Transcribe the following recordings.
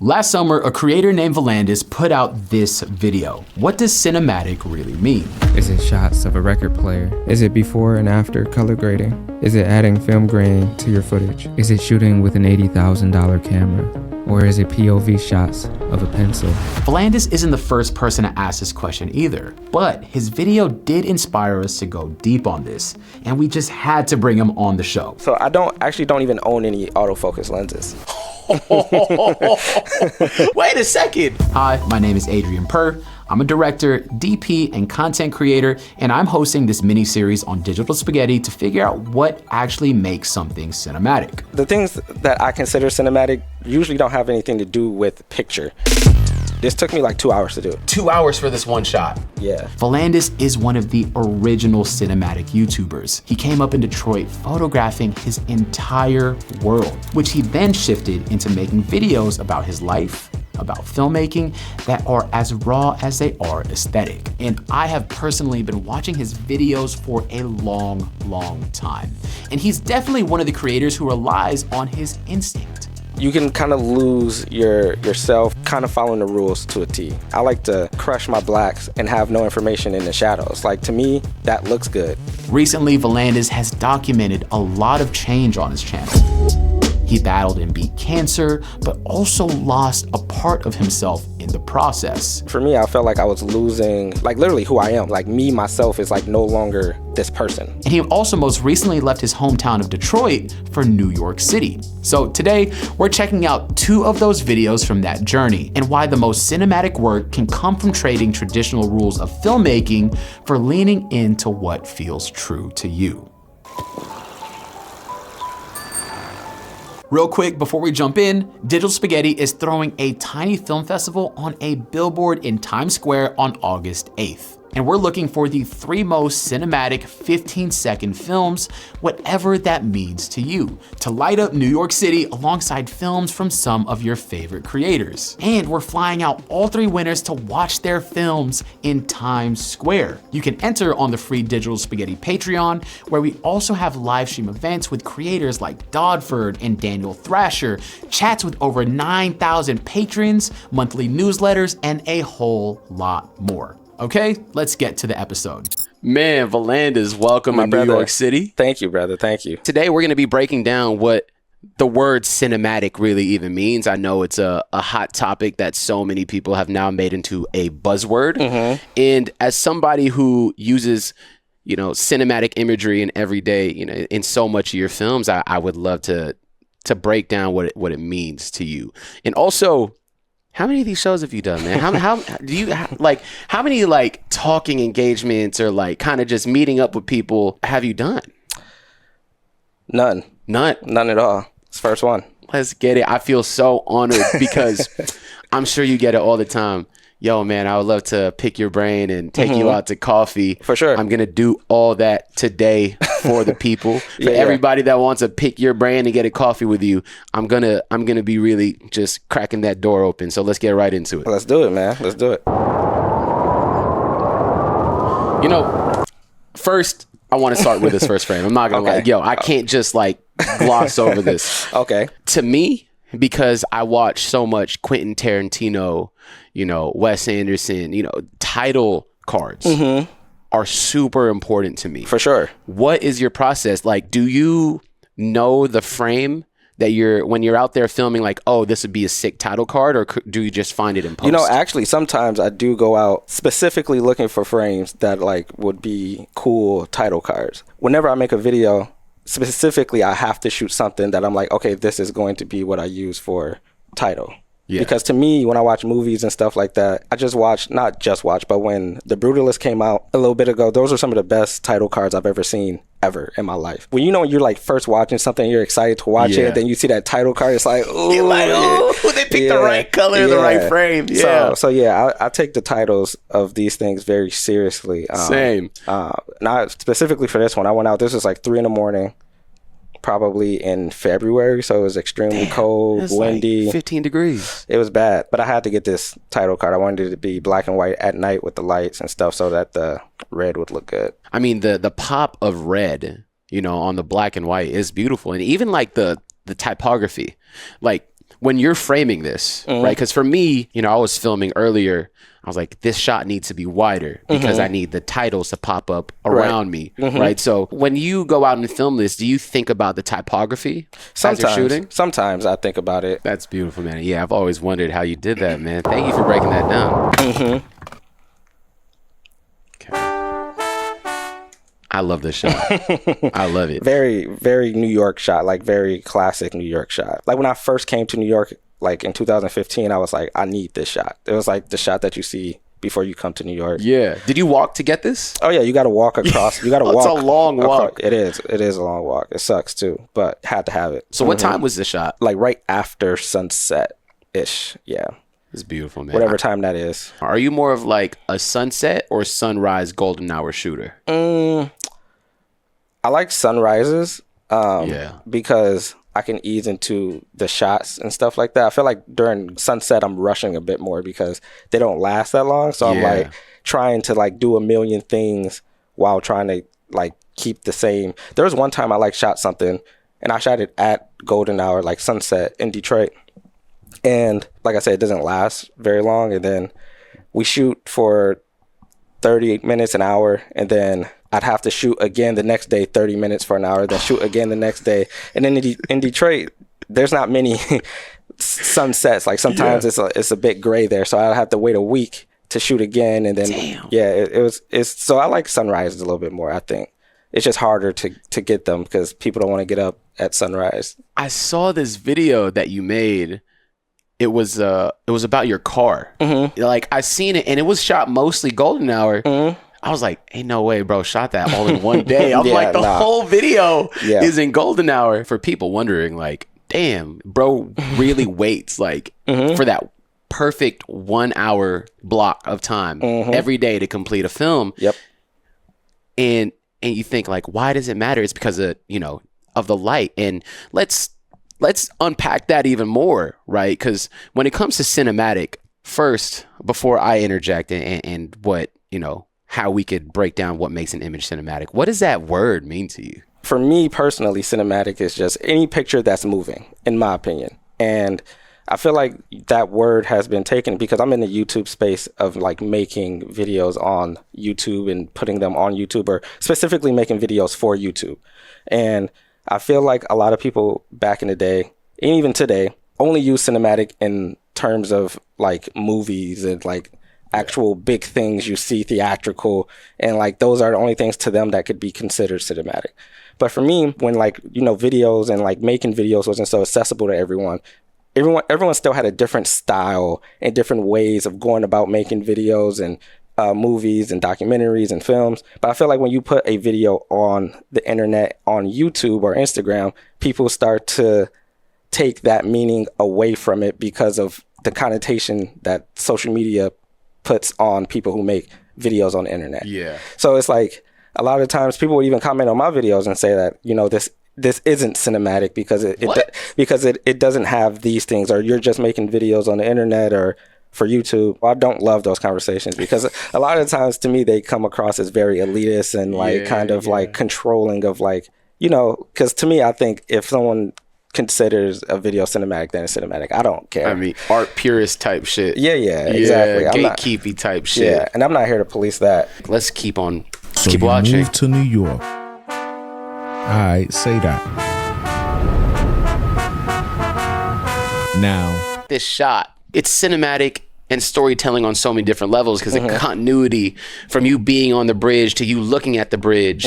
Last summer, a creator named Vuhlandes put out this video. What does cinematic really mean? Is it shots of a record player? Is it before and after color grading? Is it adding film grain to your footage? Is it shooting with an $80,000 camera? Or is it POV shots of a pencil? Vuhlandes isn't the first person to ask this question either, but his video did inspire us to go deep on this, and we just had to bring him on the show. So I don't even own any autofocus lenses. Wait a second. Hi, my name is Adrian Purr. I'm a director, DP, and content creator, and I'm hosting this mini-series on Digital Spaghetti to figure out what actually makes something cinematic. The things that I consider cinematic usually don't have anything to do with picture. This took me like 2 hours to do. 2 hours for this one shot. Yeah. Vuhlandes is one of the original cinematic YouTubers. He came up in Detroit photographing his entire world, which he then shifted into making videos about his life, about filmmaking, that are as raw as they are aesthetic. And I have personally been watching his videos for a long time. And he's definitely one of the creators who relies on his instinct. You can kind of lose yourself kind of following the rules to a T. I like to crush my blacks and have no information in the shadows. Like, to me, that looks good. Recently, Vuhlandes has documented a lot of change on his channel. He battled and beat cancer, but also lost a part of himself in the process. For me, I felt like I was losing, like, literally who I am. Like, me, myself is like no longer this person. And he also most recently left his hometown of Detroit for New York City. So today, we're checking out 2 of those videos from that journey and why the most cinematic work can come from trading traditional rules of filmmaking for leaning into what feels true to you. Real quick, before we jump in, Digital Spaghetti is throwing a tiny film festival on a billboard in Times Square on August 8th. And we're looking for the 3 most cinematic 15-second films, whatever that means to you, to light up New York City alongside films from some of your favorite creators. And we're flying out all 3 winners to watch their films in Times Square. You can enter on the free Digital Spaghetti Patreon, where we also have live stream events with creators like Dodford and Daniel Thrasher, chats with over 9,000 patrons, monthly newsletters, and a whole lot more. Okay, let's get to the episode. Man, Vuhlandes, welcome to New York City. Thank you, brother. Thank you. Today, we're going to be breaking down what the word cinematic really even means. I know it's a hot topic that so many people have now made into a buzzword. Mm-hmm. And as somebody who uses, cinematic imagery in every day, in so much of your films, I would love to break down what it means to you. And also, how many of these shows have you done, man? How do you how many talking engagements or kind of just meeting up with people have you done? None at all. It's the first one. Let's get it. I feel so honored because I'm sure you get it all the time. Yo, man, I would love to pick your brain and take you out to coffee. For sure. I'm going to do all that today for the people. For everybody that wants to pick your brain and get a coffee with you, I'm going to be really just cracking that door open. So let's get right into it. Let's do it, man. Let's do it. First, I want to start with this first frame. I'm not going to lie. I can't just gloss over this. Okay. To me, because I watch so much Quentin Tarantino, Wes Anderson, title cards are super important to me. For sure. What is your process? Do you know the frame that when you're out there filming, this would be a sick title card, or do you just find it in post? Actually, sometimes I do go out specifically looking for frames that would be cool title cards. Whenever I make a video, specifically, I have to shoot something that I'm like, okay, this is going to be what I use for title. Yeah. Because to me, when I watch movies and stuff like that, I just watch, not just watch, but when The Brutalist came out a little bit ago, those are some of the best title cards I've ever seen ever in my life. When you're first watching something, you're excited to watch it, and then you see that title card, it's like, ooh. You're like, ooh, they picked the right color, the right frame. Yeah. So I take the titles of these things very seriously. Same. Not specifically for this one. I went out, this was 3 a.m, probably in February, so it was extremely cold, windy. 15 degrees. It was bad, but I had to get this title card. I wanted it to be black and white at night with the lights and stuff so that the red would look good. I mean, the pop of red, on the black and white is beautiful. And even the typography, when you're framing this, right? Because for me, you know, I was filming earlier. I was like, this shot needs to be wider because I need the titles to pop up around me, right? So when you go out and film this, do you think about the typography as you're shooting? Sometimes I think about it. That's beautiful, man. Yeah, I've always wondered how you did that, man. Thank you for breaking that down. Okay. I love this shot. I love it. Very, very New York shot, like very classic New York shot. Like when I first came to New York, like in 2015, I was like, I need this shot. It was like the shot that you see before you come to New York. Yeah. Did you walk to get this? Oh yeah, you got to walk across. You got to walk. It's a long walk. It is. It is a long walk. It sucks too, but had to have it. So what time was the shot? Like right after sunset-ish. Yeah. It's beautiful, man. Whatever time that is. Are you more of like a sunset or sunrise golden hour shooter? I like sunrises. Yeah. Because I can ease into the shots and stuff like that. I feel like during sunset, I'm rushing a bit more because they don't last that long. So I'm like trying to like do a million things while trying to like keep the same. There was one time I like shot something and I shot it at golden hour, like sunset in Detroit. And like I said, it doesn't last very long. And then we shoot for 38 minutes, an hour, and then I'd have to shoot again the next day, 30 minutes for an hour, then shoot again the next day. And then in Detroit, there's not many sunsets. Like sometimes it's a bit gray there. So I'd have to wait a week to shoot again. And then, it's so I like sunrises a little bit more, I think. It's just harder to get them because people don't want to get up at sunrise. I saw this video that you made. It was about your car. Like I seen it and it was shot mostly golden hour. I was like, ain't no way, bro, shot that all in one day. I'm like, the whole video is in golden hour. For people wondering, like, damn, bro really waits like for that perfect 1 hour block of time every day to complete a film. Yep. And you think like, why does it matter? It's because of, you know, of the light. And let's unpack that even more, right? Because when it comes to cinematic, first, before I interject and what, you know, how we could break down what makes an image cinematic, what does that word mean to you? For me personally, cinematic is just any picture that's moving, in my opinion. And I feel like that word has been taken because I'm in the YouTube space of like making videos on YouTube and putting them on YouTube, or specifically making videos for YouTube. And I feel like a lot of people back in the day, and even today, only use cinematic in terms of like movies and like actual big things you see theatrical, and like those are the only things to them that could be considered cinematic. But for me, when like, you know, videos and like making videos wasn't so accessible to everyone still had a different style and different ways of going about making videos and movies and documentaries and films. But I feel like when you put a video on the internet, on YouTube or Instagram, people start to take that meaning away from it because of the connotation that social media puts on people who make videos on the internet. Yeah. So it's like a lot of times people would even comment on my videos and say that, you know, this isn't cinematic because it doesn't have these things, or you're just making videos on the internet or for YouTube. I don't love those conversations because a lot of times to me they come across as very elitist and like like controlling of like, you know, because to me I think if someone considers a video cinematic, then it's cinematic. I don't care. I mean, art purist type shit. Yeah, exactly. Gatekeepy type shit. Yeah, and I'm not here to police that. Let's keep on. So keep you watching. Move to New York. All right, say that. Now, this shot, it's cinematic and storytelling on so many different levels because the continuity from you being on the bridge to you looking at the bridge,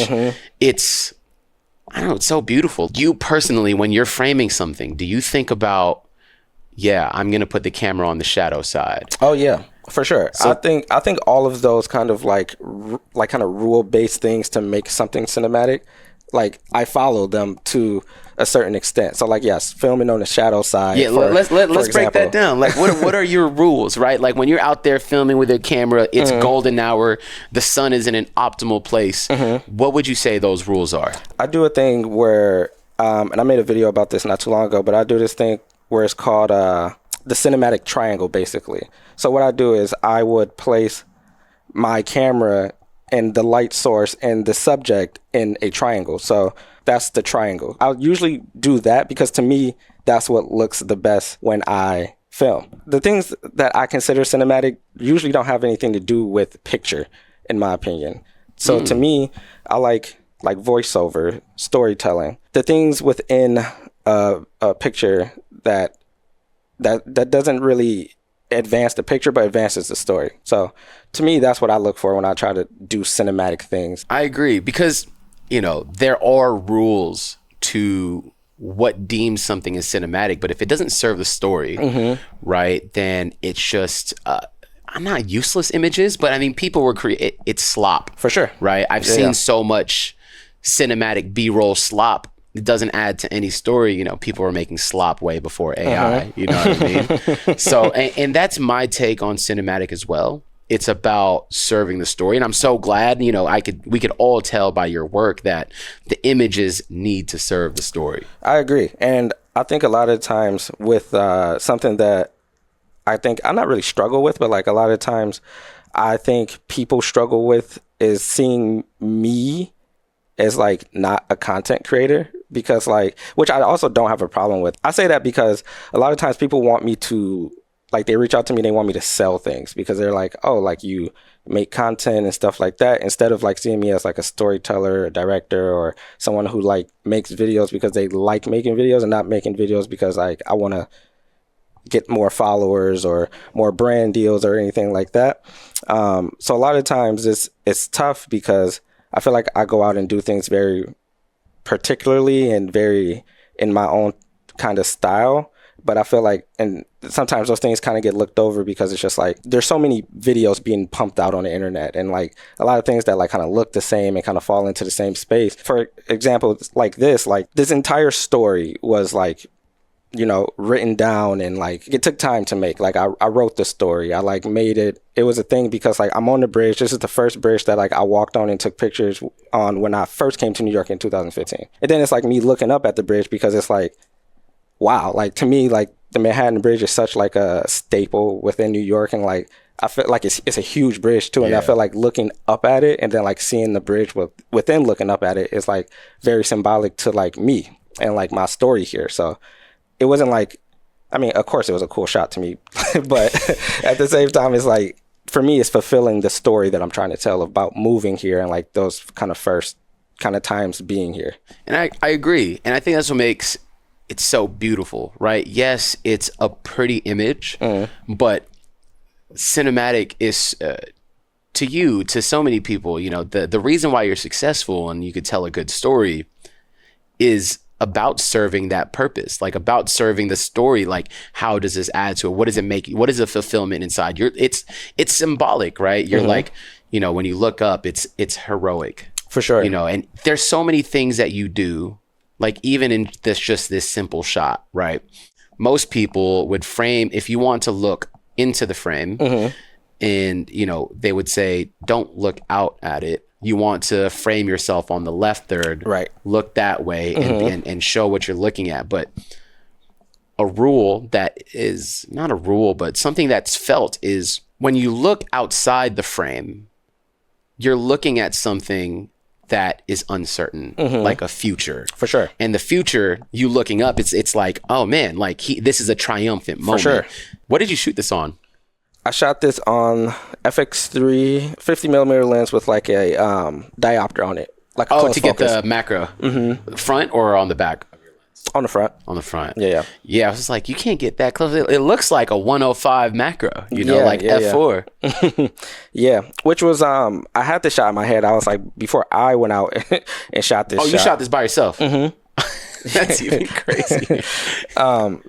it's, I don't know, it's so beautiful. You personally, when you're framing something, do you think about, I'm going to put the camera on the shadow side? Oh yeah, for sure. So, I think all of those kind of like kind of rule based things to make something cinematic, like I follow them to a certain extent. So like, yes, filming on the shadow side. Yeah, let's break that down. Like what are your rules, right? Like when you're out there filming with your camera, it's golden hour, the sun is in an optimal place. What would you say those rules are? I do a thing where, and I made a video about this not too long ago, but I do this thing where it's called the cinematic triangle, basically. So what I do is I would place my camera and the light source and the subject in a triangle. So that's the triangle. I'll usually do that because to me, that's what looks the best when I film. The things that I consider cinematic usually don't have anything to do with picture, in my opinion. So to me, I like voiceover, storytelling, the things within a picture that doesn't really advance the picture but advances the story. So to me, that's what I look for when I try to do cinematic things. I agree, because there are rules to what deems something as cinematic, but if it doesn't serve the story, right, then it's just I'm not useless images, but I mean, people were it's slop For sure. right? I've seen so much cinematic B-roll slop. It doesn't add to any story. People were making slop way before AI. You know what I mean? So, and that's my take on cinematic as well. It's about serving the story, and I'm so glad we could all tell by your work that the images need to serve the story. I agree, and I think a lot of times with something that I think I not really struggle with, but like a lot of times I think people struggle with is seeing me as like not a content creator, because which I also don't have a problem with. I say that because a lot of times people want me to, they reach out to me, they want me to sell things because they're like, oh, you make content and stuff like that, instead of seeing me as a storyteller, a director, or someone who makes videos because they like making videos and not making videos because I want to get more followers or more brand deals or anything like that. So a lot of times it's tough because I feel like I go out and do things very particularly and very in my own kind of style. But I feel like, and sometimes those things kind of get looked over because it's just there's so many videos being pumped out on the internet, and a lot of things that kind of look the same and kind of fall into the same space. For example, this entire story was written down, and it took time to make. I wrote the story. I made it. It was a thing because I'm on the bridge. This is the first bridge that I walked on and took pictures on when I first came to New York in 2015. And then it's me looking up at the bridge because it's wow, to me, the Manhattan Bridge is such a staple within New York, and I feel like it's a huge bridge too, and I feel looking up at it and then seeing the bridge within looking up at it is very symbolic to me and my story here. So it wasn't I mean, of course it was a cool shot to me, but at the same time, it's for me, it's fulfilling the story that I'm trying to tell about moving here and those kind of first kind of times being here. And I agree, and I think that's what makes it's so beautiful, right? Yes, it's a pretty image, but cinematic is to so many people, the reason why you're successful and you could tell a good story is about serving that purpose, about serving the story. How does this add to it? What does it make you? What is the fulfillment inside? It's symbolic, right? You're when you look up, it's heroic for sure. And there's so many things that you do. Even in this simple shot, right? Most people would frame, if you want to look into the frame, and, they would say, don't look out at it. You want to frame yourself on the left third, right? Look that way and show what you're looking at. But a rule that is not a rule, but something that's felt is when you look outside the frame, you're looking at something that is uncertain, like a future. For sure. And the future, you looking up, it's oh man, this is a triumphant moment. For sure. What did you shoot this on? I shot this on FX3 50 millimeter lens with a diopter on it. To get the macro. Front or on the back? On the front. On the front. Yeah. Yeah, I was just you can't get that close. It looks like a 105 macro, F4. Yeah. Yeah, which was, I had this shot in my head. I was before I went out and shot this shot. Oh, you shot this by yourself? That's even crazy.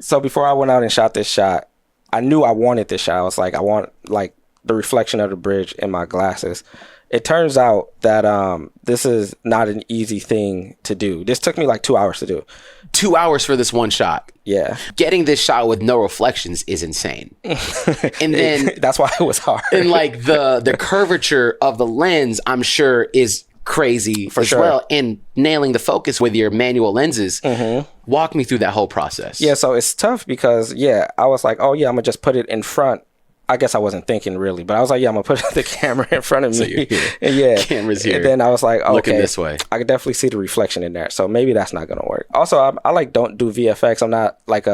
So before I went out and shot this shot, I knew I wanted this shot. I was I want the reflection of the bridge in my glasses. It turns out that this is not an easy thing to do. This took me 2 hours to do. 2 hours for this one shot. Yeah. Getting this shot with no reflections is insane. And then that's why it was hard. And the curvature of the lens, I'm sure, is crazy as well. And nailing the focus with your manual lenses. Walk me through that whole process. Yeah, so it's tough because I was oh yeah, I'm gonna just put it in front I guess I wasn't thinking really, but I was like, yeah, I'm gonna put the camera in front of me. So you're here. And yeah. Camera's here. And then I was like, okay, looking this way. I could definitely see the reflection in there. So maybe that's not gonna work. Also, I like don't do VFX. I'm not like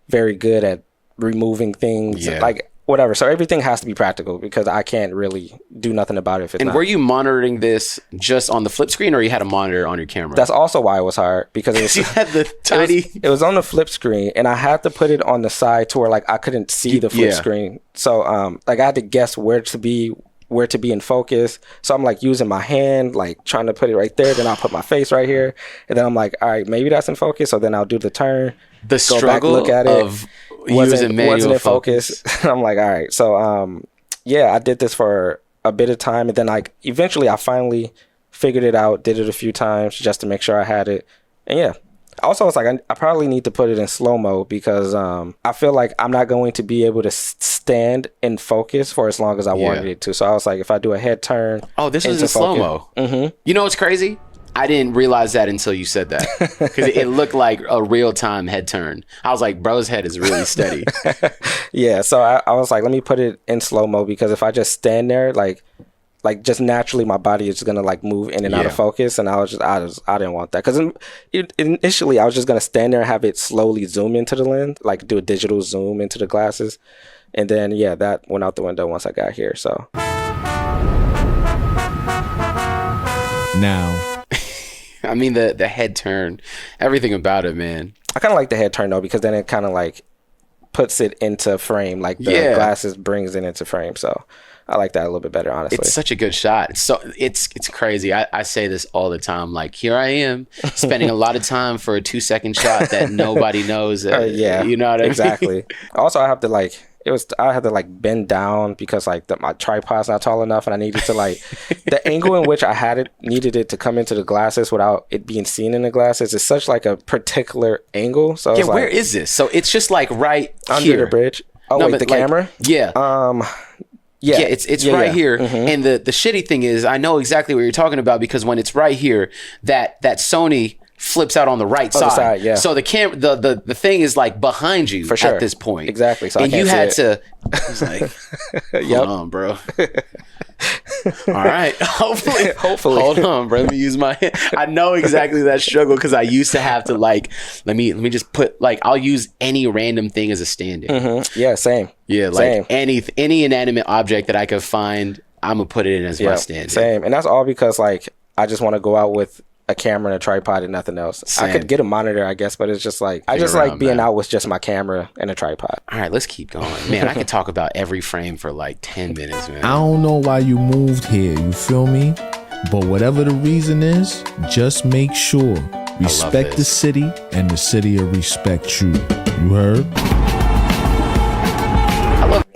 very good at removing things. Yeah. Like whatever. So everything has to be practical because I can't really do nothing about it if it's And not. were you monitoring this just on the flip screen, or you had a monitor on your camera? That's also why it was hard because it was, you had the tiny. it was on the flip screen, and I had to put it on the side to where like I couldn't see the flip screen. So like I had to guess where to be in focus. So I'm like using my hand, like trying to put it right there. Then I'll put my face right here, and then I'm like, all right, maybe that's in focus. So then I'll do the turn. The struggle look at it. of using manual in focus. I'm like, all right. So yeah, I did this for a bit of time, and then like eventually I finally figured it out. Did it a few times just to make sure I had it, and yeah. Also, I was like, I probably need to put it in slow-mo because I feel like I'm not going to be able to stand in focus for as long as I wanted it to. So I was like, if I do a head turn. Oh, this was in slow-mo. Mm-hmm. You know what's crazy? I didn't realize that until you said that because it looked like a real-time head turn. I was like, bro's head is really steady. Yeah, so I was like, let me put it in slow-mo because if I just stand there, like just naturally my body is gonna like move in and out of focus, and I didn't want that because initially I was just gonna stand there and have it slowly zoom into the lens, like do a digital zoom into the glasses, and then that went out the window once I got here. So Now, I mean the head turn, everything about it, man. I kind of like the head turn though because then it kind of like puts it into frame, like the glasses brings it into frame. So I like that a little bit better, honestly. It's such a good shot. So it's crazy. I say this all the time. Like, here I am spending a lot of time for a 2-second shot that nobody knows. Yeah, you know what I mean? Exactly. Also, I have to like I had to like bend down because like my tripod's not tall enough, and I needed to like the angle in which I had it needed it to come into the glasses without it being seen in the glasses is such like a particular angle. So yeah, where is this? So it's just like right under here. the bridge. Oh no, wait, the camera? Yeah. Yeah, it's right here. Mm-hmm. And the shitty thing is I know exactly what you're talking about because when it's right here, that Sony flips out on the right side. Yeah. So the the thing is like behind you for sure at this point. Exactly. So and I you had see it. to I was like, hold on, bro. All right. Hopefully. Hold on, bro. Let me use my hand. I know exactly that struggle because I used to have to like let me just put like I'll use any random thing as a stand-in. Mm-hmm. Yeah, same. Yeah, like any inanimate object that I could find, I'm gonna put it in as my stand-in. Same. And that's all because like I just want to go out with a camera and a tripod and nothing else. Same. I could get a monitor, I guess, but it's just like I just like being out with just my camera and a tripod. All right, let's keep going. Man, I could talk about every frame for like 10 minutes, man. I don't know why you moved here, you feel me? But whatever the reason is, just make sure respect the city and the city will respect you. You heard?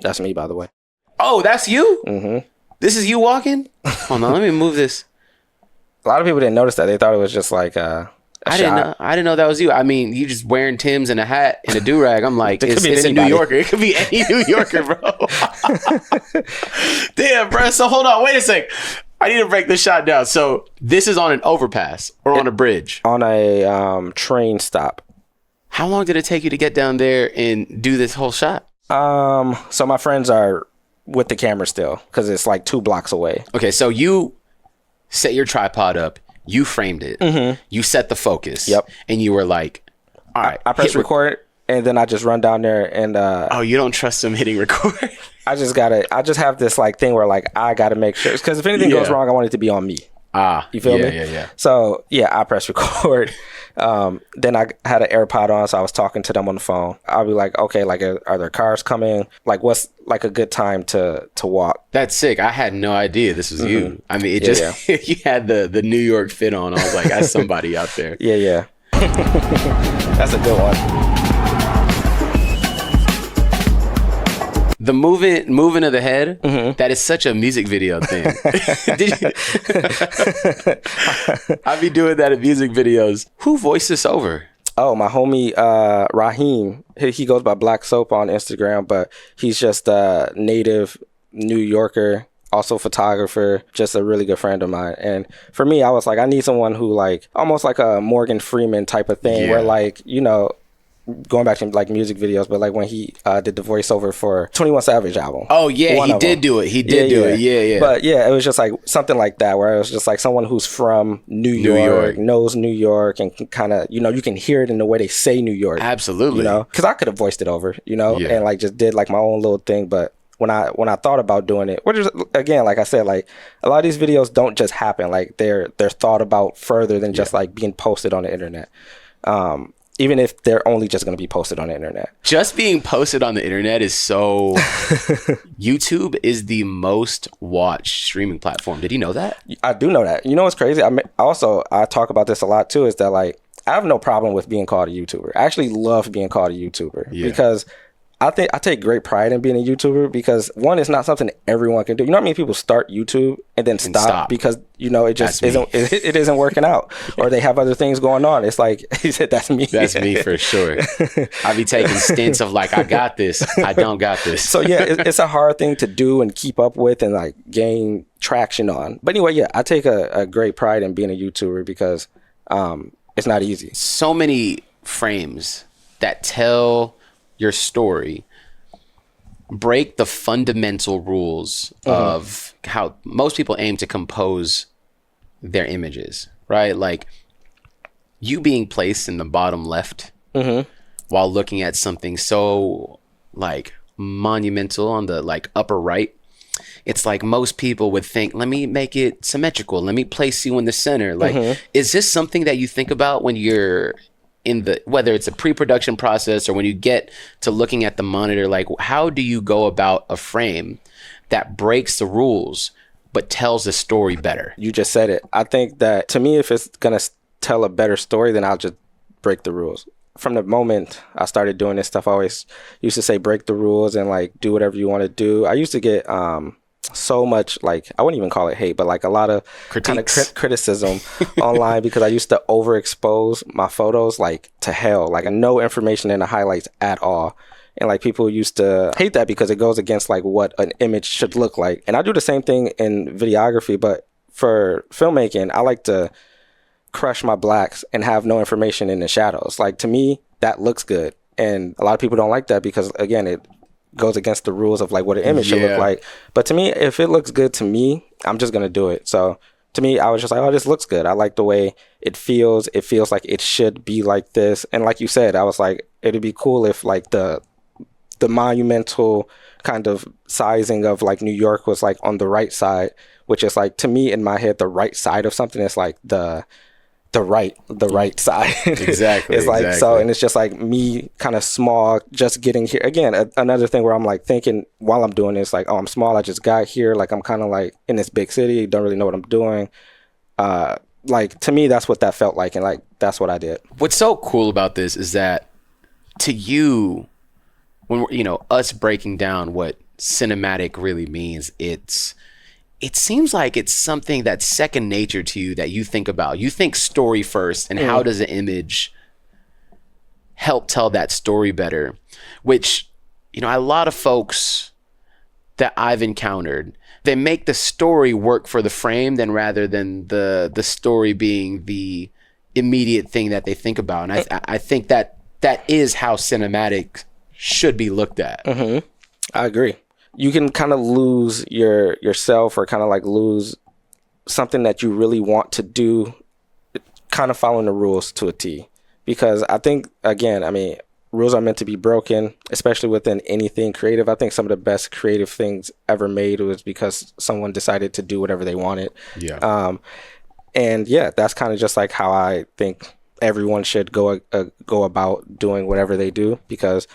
That's me, by the way. Oh, that's you? Mm-hmm. This is you walking? Hold on, let me move this. A lot of people didn't notice that. They thought it was just like a shot. I didn't know that was you. I mean, you just wearing Tim's and a hat and a do-rag. I'm like, it's a New Yorker. It could be any New Yorker, bro. Damn, bro. So hold on. Wait a sec. I need to break this shot down. So this is on an overpass or on a bridge? On a train stop. How long did it take you to get down there and do this whole shot? So my friends are with the camera still because it's like 2 blocks away. Okay, so you set your tripod up, you framed it, you set the focus, and you were like, all right. I press record, and then I just run down there and... oh, you don't trust them hitting record? I just have this like thing where like I gotta make sure, because if anything goes wrong, I want it to be on me. You feel me? Yeah. So I press record. Then I had an AirPod on, so I was talking to them on the phone. I'll be like, okay, like are there cars coming? Like what's like a good time to walk? That's sick. I had no idea this was you. I mean, it just you had the New York fit on. I was like, that's somebody out there. Yeah. That's a good one. The moving of the head, that is such a music video thing. I be doing that in music videos. Who voiced this over? Oh, my homie Raheem. He goes by Black Soap on Instagram, but he's just a native New Yorker, also photographer, just a really good friend of mine. And for me, I was like, I need someone who like almost like a Morgan Freeman type of thing, where like, you know, going back to like music videos, but like when he did the voiceover for 21 Savage album. Oh yeah, he did do it. He did do it. Yeah. But yeah, it was just like something like that, where it was just like someone who's from New York, knows New York, and kind of, you know, you can hear it in the way they say New York. Absolutely. You know, because I could have voiced it over, you know, and like just did like my own little thing. But when I thought about doing it, which is, again, like I said, like a lot of these videos don't just happen. Like they're thought about further than just like being posted on the internet. Even if they're only just going to be posted on the internet. Just being posted on the internet is so... YouTube is the most watched streaming platform. Did you know that? I do know that. You know what's crazy? I talk about this a lot too, is that like, I have no problem with being called a YouTuber. I actually love being called a YouTuber because I think I take great pride in being a YouTuber, because one, it's not something everyone can do. You know what I mean? People start YouTube and then stop because, you know, it just it isn't working out, or they have other things going on. It's like, he said, that's me. That's me for sure. I be taking stints of like, I got this, I don't got this. So yeah, it's a hard thing to do and keep up with and like gain traction on. But anyway, yeah, I take a great pride in being a YouTuber because it's not easy. So many frames that tell your story break the fundamental rules of how most people aim to compose their images, right? Like you being placed in the bottom left while looking at something so like monumental on the like upper right. It's like most people would think, let me make it symmetrical. Let me place you in the center. Like, is this something that you think about when you're in the, whether it's a pre-production process or when you get to looking at the monitor? Like, how do you go about a frame that breaks the rules but tells the story better? You just said it. I think that to me, if it's gonna tell a better story, then I'll just break the rules. From the moment I started doing this stuff, I always used to say break the rules and like do whatever you want to do. I used to get so much, like, I wouldn't even call it hate, but like a lot of kind of criticism online because I used to overexpose my photos like to hell, like no information in the highlights at all. And like people used to hate that because it goes against like what an image should look like. And I do the same thing in videography, but for filmmaking, I like to crush my blacks and have no information in the shadows. Like, to me, that looks good. And a lot of people don't like that because, again, it goes against the rules of like what an image should look like. But to me, if it looks good to me, I'm just going to do it. So to me, I was just like, oh, this looks good. I like the way it feels. It feels like it should be like this. And like you said, I was like, it'd be cool if like the monumental kind of sizing of like New York was like on the right side, which is like, to me in my head, the right side of something is like the right side. Exactly. It's like, so, and it's just like me kind of small, just getting here. Again, another thing where I'm like thinking while I'm doing this, like, oh, I'm small, I just got here. Like, I'm kind of like in this big city, don't really know what I'm doing. Like, to me, that's what that felt like. And like, that's what I did. What's so cool about this is that to you, when we're, you know, us breaking down what cinematic really means, it seems like it's something that's second nature to you, that you think about. You think story first, and how does an image help tell that story better? Which, you know, a lot of folks that I've encountered, they make the story work for the frame rather than the story being the immediate thing that they think about. And I think that is how cinematic should be looked at. I agree. You can kind of lose yourself, or kind of like lose something that you really want to do, kind of following the rules to a T. Because I think, again, I mean, rules are meant to be broken, especially within anything creative. I think some of the best creative things ever made was because someone decided to do whatever they wanted. Yeah. And yeah, that's kind of just like how I think everyone should go about doing whatever they do, because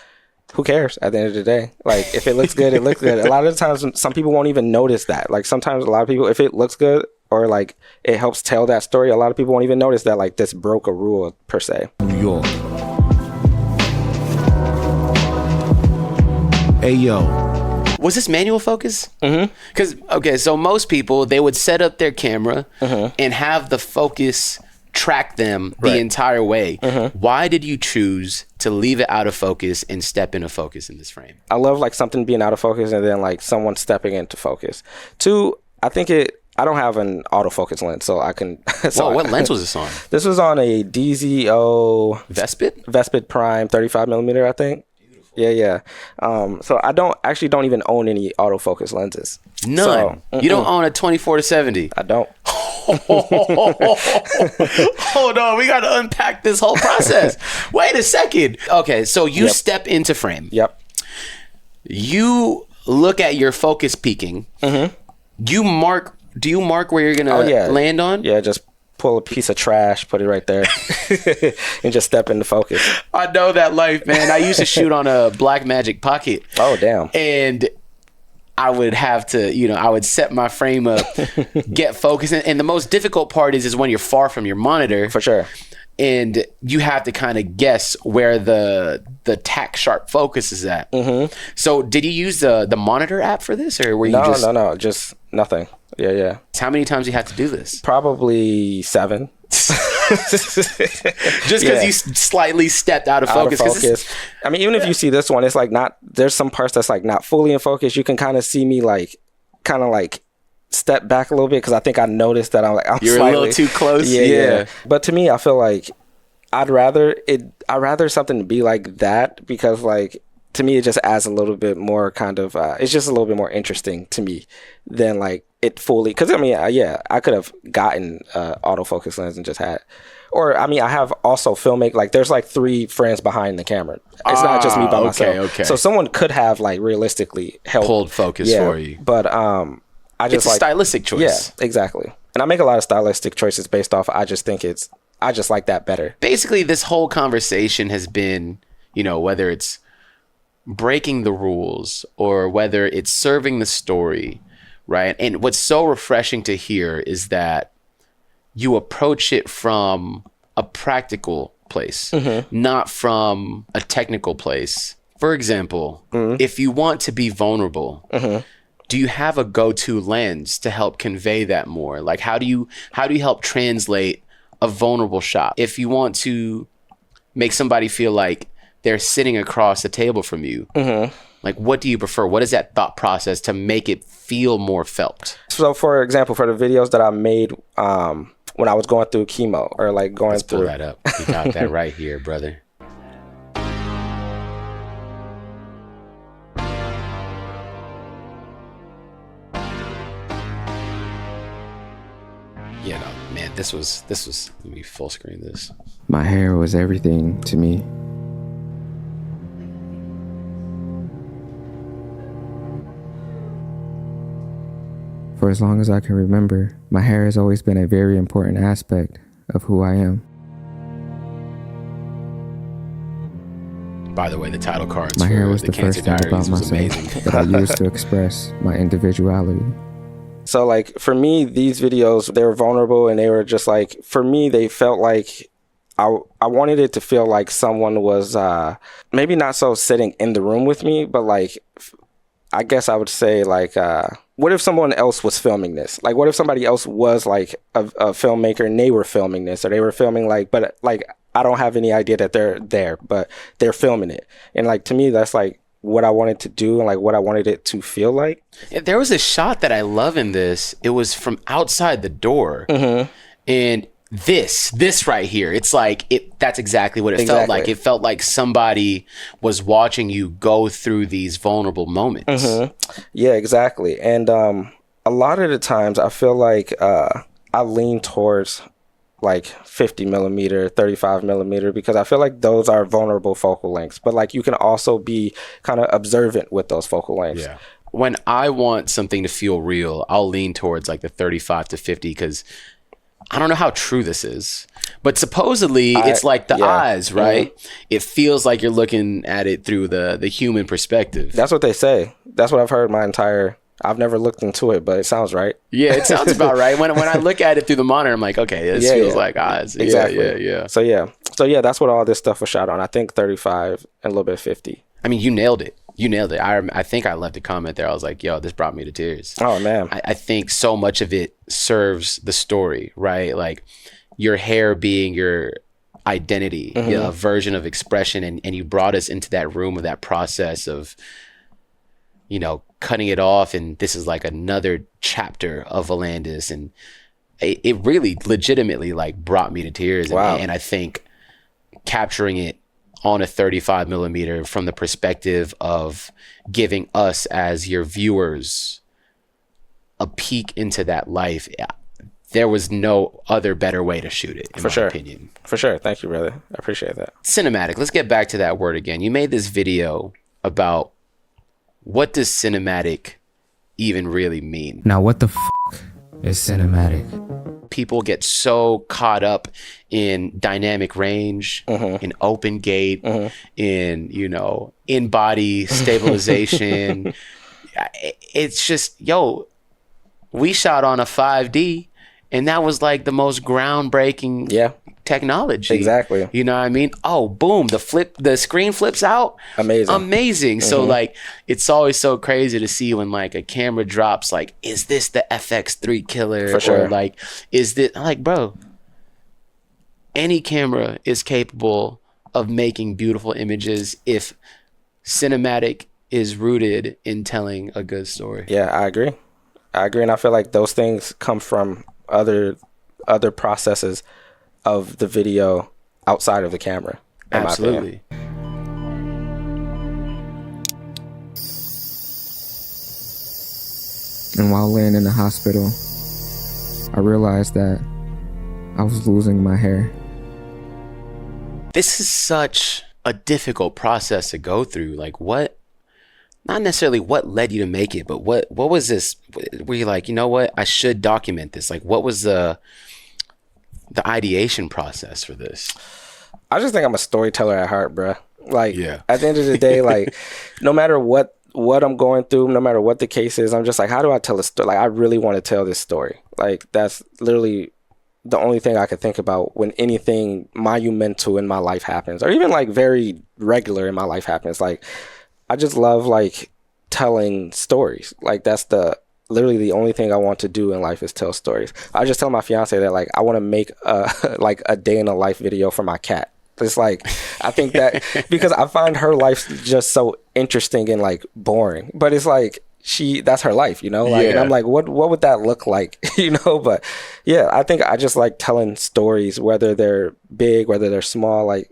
who cares at the end of the day? Like, if it looks good, it looks good. A lot of the times, some people won't even notice that. Like, sometimes a lot of people, if it looks good or like it helps tell that story, a lot of people won't even notice that like this broke a rule per se. New York. Hey, yo. Was this manual focus? Because, okay, so most people, they would set up their camera and have the focus track them the entire way. Why did you choose to leave it out of focus and step into focus in this frame? I love like something being out of focus and then like someone stepping into focus. Two, I think I don't have an autofocus lens, so I can. So what lens was this on? This was on a DZO Vespid Prime 35 millimeter, I think. Yeah. So I don't even own any autofocus lenses. None. So, you don't own a 24-70. I don't. Hold on, we got to unpack this whole process. Wait a second. Okay, so you step into frame. Yep. You look at your focus peaking. Do you mark where you're gonna land on? Yeah, just pull a piece of trash, put it right there, and just step into focus. I know that life, man. I used to shoot on a Blackmagic Pocket. Oh, damn. And I would have to, I would set my frame up, get focused. And the most difficult part is when you're far from your monitor. For sure. And you have to kind of guess where the tack sharp focus is at. So did you use the monitor app for this, or were you No, just nothing. Yeah. How many times you had to do this? Probably 7. Just because you slightly stepped out of focus. I mean, even if you see this one, it's like there's some parts that's like not fully in focus. You can kind of see me kind of step back a little bit because I think I noticed that You're a little too close. Yeah. But to me, I feel like I'd rather something to be like that, because to me it just adds a little bit more kind of it's just a little bit more interesting to me than it fully, because I mean I could have gotten autofocus lens and just had, or I mean I have also filmmaking, there's 3 friends behind the camera. It's not just me by myself. Okay. So someone could have realistically pulled focus for you. But I just it's a stylistic choice. Yeah, exactly. And I make a lot of stylistic choices based off. I just like that better. Basically, this whole conversation has been, whether it's breaking the rules or whether it's serving the story, right? And what's so refreshing to hear is that you approach it from a practical place, not from a technical place. For example, if you want to be vulnerable, do you have a go-to lens to help convey that more? How do you help translate a vulnerable shot? If you want to make somebody feel like they're sitting across the table from you, what do you prefer? What is that thought process to make it feel more felt? So, for example, for the videos that I made when I was going through chemo, or Let's pull that up. We got that right here, brother. Man, this was, let me full screen this. My hair was everything to me. For as long as I can remember, my hair has always been a very important aspect of who I am. By the way, the title cards my for hair was the the first thing Cancer about Diaries was myself amazing. that I used to express my individuality. So for me, these videos, they were vulnerable, and they were just for me, they felt like I wanted it to feel like someone was maybe not so sitting in the room with me, but I guess I would say what if someone else was filming this? What if somebody else was a filmmaker and they were filming this, or they were filming but I don't have any idea that they're there, but they're filming it. And to me, that's what I wanted to do and what I wanted it to feel like. There was a shot that I love in this. It was from outside the door. And this right here, it's that's exactly what it felt like. It felt like somebody was watching you go through these vulnerable moments. Yeah, exactly. And a lot of the times I feel like I lean towards 50 millimeter, 35 millimeter, because I feel like those are vulnerable focal lengths, but you can also be kind of observant with those focal lengths. Yeah. When I want something to feel real, I'll lean towards the 35 to 50, because I don't know how true this is, but supposedly it's the eyes, right? It feels like you're looking at it through the human perspective. That's what they say. That's what I've heard I've never looked into it, but it sounds right. Yeah, it sounds about right. When I look at it through the monitor, I'm like, okay, this feels like eyes. Exactly. Yeah. So yeah, that's what all this stuff was shot on. I think 35 and a little bit of 50. I mean, you nailed it. I think I left a comment there. I was like, yo, this brought me to tears. Oh, man. I think so much of it serves the story, right? Your hair being your identity, a version of expression. And you brought us into that room of that process of you know, cutting it off, and this is like another chapter of Vuhlandes, and it really legitimately like brought me to tears. Wow. And I think capturing it on a 35 millimeter from the perspective of giving us as your viewers a peek into that life, there was no other better way to shoot it, in my opinion. For sure. Thank you, brother. I appreciate that. Cinematic. Let's get back to that word again. You made this video about what does cinematic even really mean? Now, what the is cinematic? People get so caught up in dynamic range, in open gate, in, you know, in body stabilization. It's just, yo, we shot on a 5D, and that was like the most groundbreaking technology. Exactly. You know what I mean? Oh, boom, the screen flips out. Amazing. So like, it's always so crazy to see when like a camera drops, like, is this the FX3 killer? For sure. Or like, is this, like, bro, any camera is capable of making beautiful images if cinematic is rooted in telling a good story. Yeah, I agree. And I feel like those things come from other processes of the video outside of the camera. Absolutely. And while laying in the hospital, I realized that I was losing my hair. This is such a difficult process to go through. Like, what, not necessarily what led you to make it, but what was this? Were you like, you know what, I should document this? Like, what was the ideation process for this? I just think I'm a storyteller at heart, bruh. Like, Yeah. at the end of the day, like, no matter what I'm going through, no matter what the case is, I'm just like, how do I tell a story? Like, I really want to tell this story. Like, that's literally the only thing I could think about when anything monumental in my life happens, or even like very regular in my life happens. Like, I just love like telling stories. Like, that's literally the only thing I want to do in life is tell stories. I just tell my fiance that like I want to make like a day in a life video for my cat. It's like, I think that because I find her life just so interesting and like boring, but it's like that's her life, you know, like, and I'm like, what would that look like, you know? But yeah, I think I just like telling stories, whether they're big, whether they're small, like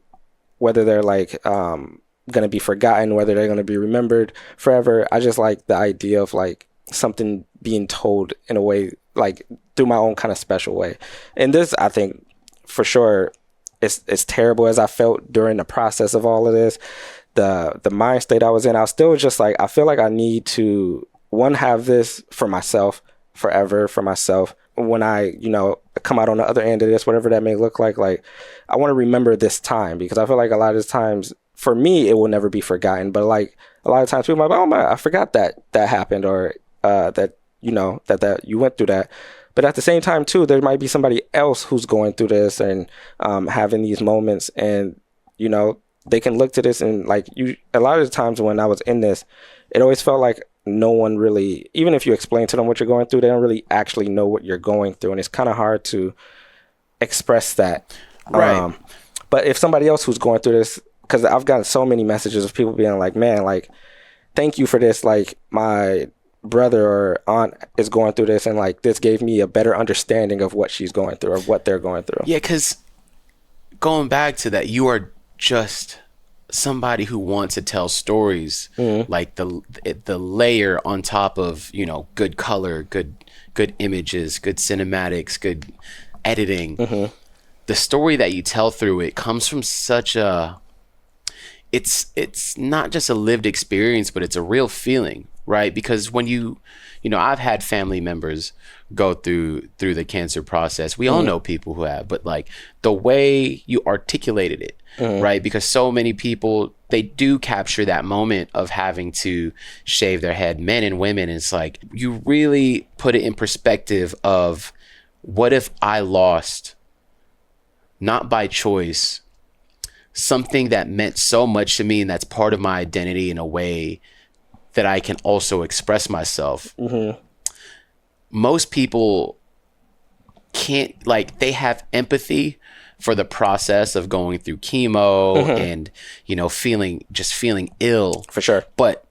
whether they're like gonna be forgotten, whether they're gonna be remembered forever. I just like the idea of like something being told in a way, like through my own kind of special way. And this, I think for sure, it's terrible as I felt during the process of all of this, the mind state I was in. I was still just like, I feel like I need to, one, have this for myself forever, for myself. When I, you know, come out on the other end of this, whatever that may look like I want to remember this time, because I feel like a lot of times for me, it will never be forgotten. But like a lot of times people might be like, oh my, I forgot that happened, or that, you know, that you went through that. But at the same time too, there might be somebody else who's going through this and having these moments, and, you know, they can look to this and like a lot of the times when I was in this, it always felt like no one really, even if you explain to them what you're going through, they don't really actually know what you're going through. And it's kind of hard to express that. Right. But if somebody else who's going through this, because I've gotten so many messages of people being like, man, like, thank you for this. Like, my brother or aunt is going through this, and like this gave me a better understanding of what she's going through or what they're going through. Yeah, because going back to that, you are just somebody who wants to tell stories, like the layer on top of, you know, good color, good images, good cinematics, good editing. The story that you tell through it comes from such a, it's not just a lived experience, but it's a real feeling, right? Because when you know, I've had family members go through the cancer process. We all know people who have, but like the way you articulated it, right? Because so many people, they do capture that moment of having to shave their head, men and women. And it's like, you really put it in perspective of, what if I lost, not by choice, something that meant so much to me and that's part of my identity in a way that I can also express myself. Most people can't, like, they have empathy for the process of going through chemo and, you know, feeling ill. For sure. But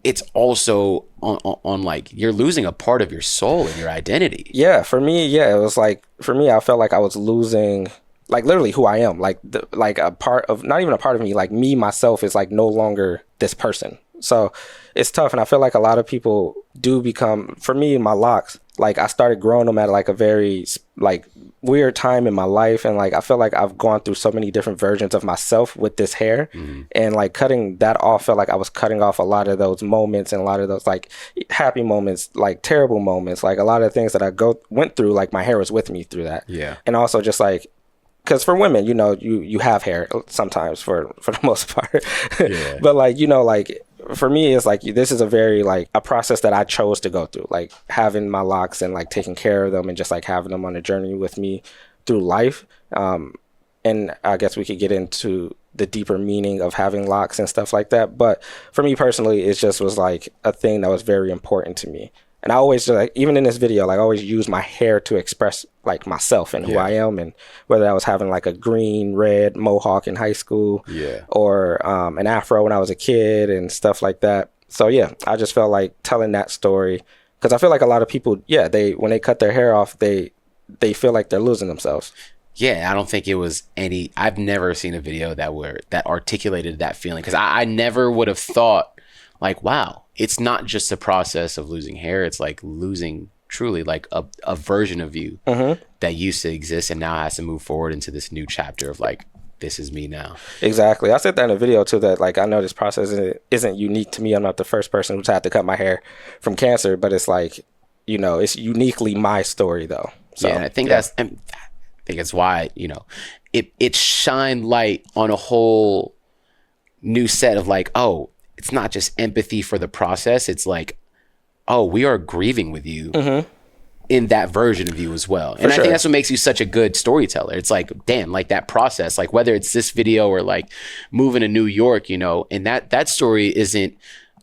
it's also on like you're losing a part of your soul and your identity. Yeah, for me, yeah, it was like, for me, I felt like I was losing, like, literally who I am. Like, like a part of, not even a part of me, like me, myself is like no longer this person. So it's tough. And I feel like a lot of people do become, for me, my locks, like I started growing them at like a very like weird time in my life. And like, I feel like I've gone through so many different versions of myself with this hair, and like cutting that off felt like I was cutting off a lot of those moments and a lot of those like happy moments, like terrible moments, like a lot of things that I went through, like my hair was with me through that. Yeah. And also just like, because for women, you know, you have hair sometimes for the most part. Yeah. But like, you know, like for me, it's like, this is a very like a process that I chose to go through, like having my locks and like taking care of them and just like having them on a journey with me through life. And I guess we could get into the deeper meaning of having locks and stuff like that. But for me personally, it just was like a thing that was very important to me. And I always just like, even in this video, like I always use my hair to express like myself and who I am, and whether I was having like a green, red mohawk in high school, or an afro when I was a kid and stuff like that. So yeah, I just felt like telling that story, because I feel like a lot of people, when they cut their hair off, they feel like they're losing themselves. Yeah, I don't think it was I've never seen a video that articulated that feeling, because I never would have thought like, wow, it's not just a process of losing hair. It's like losing truly like a version of you that used to exist and now has to move forward into this new chapter of like, this is me now. Exactly. I said that in a video too, that like, I know this process isn't unique to me. I'm not the first person who's had to cut my hair from cancer, but it's like, you know, it's uniquely my story though. So, and I think that's why, you know, it shined light on a whole new set of like, oh, it's not just empathy for the process. It's like, oh, we are grieving with you in that version of you as well. And I think that's what makes you such a good storyteller. It's like, damn, like that process, like whether it's this video or like moving to New York, you know, and that story isn't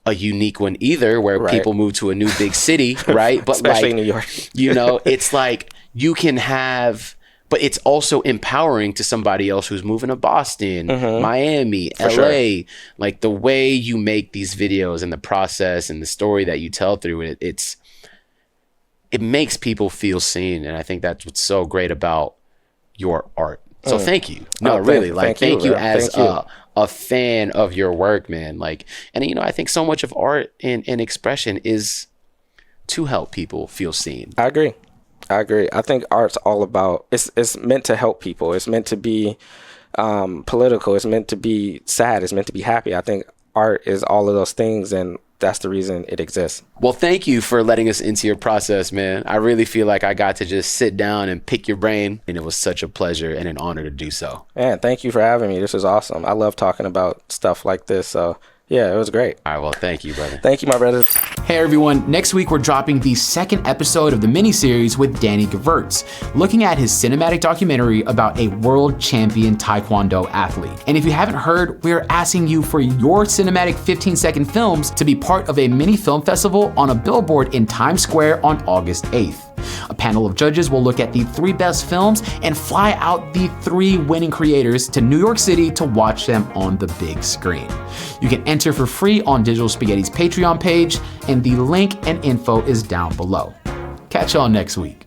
a unique one either, where people move to a new big city, right? But especially like, New York, you know, it's like you can have, but it's also empowering to somebody else who's moving to Boston, Miami, LA. Like the way you make these videos and the process and the story that you tell through it, it makes people feel seen. And I think that's what's so great about your art. So thank you. No, really, like thank you as a fan of your work, man. Like, and you know, I think so much of art and expression is to help people feel seen. I agree. I think art's all about, it's meant to help people. It's meant to be political. It's meant to be sad. It's meant to be happy. I think art is all of those things, and that's the reason it exists. Well, thank you for letting us into your process, man. I really feel like I got to just sit down and pick your brain, and it was such a pleasure and an honor to do so. Man, thank you for having me. This is awesome. I love talking about stuff like this. So yeah, it was great. All right, well, thank you, brother. Thank you, my brother. Hey everyone, next week we're dropping the second episode of the miniseries with Danny Gevirtz, looking at his cinematic documentary about a world champion Taekwondo athlete. And if you haven't heard, we're asking you for your cinematic 15-second films to be part of a mini film festival on a billboard in Times Square on August 8th. A panel of judges will look at the 3 best films and fly out the 3 winning creators to New York City to watch them on the big screen. You can enter for free on Digital Spaghetti's Patreon page, and the link and info is down below. Catch y'all next week.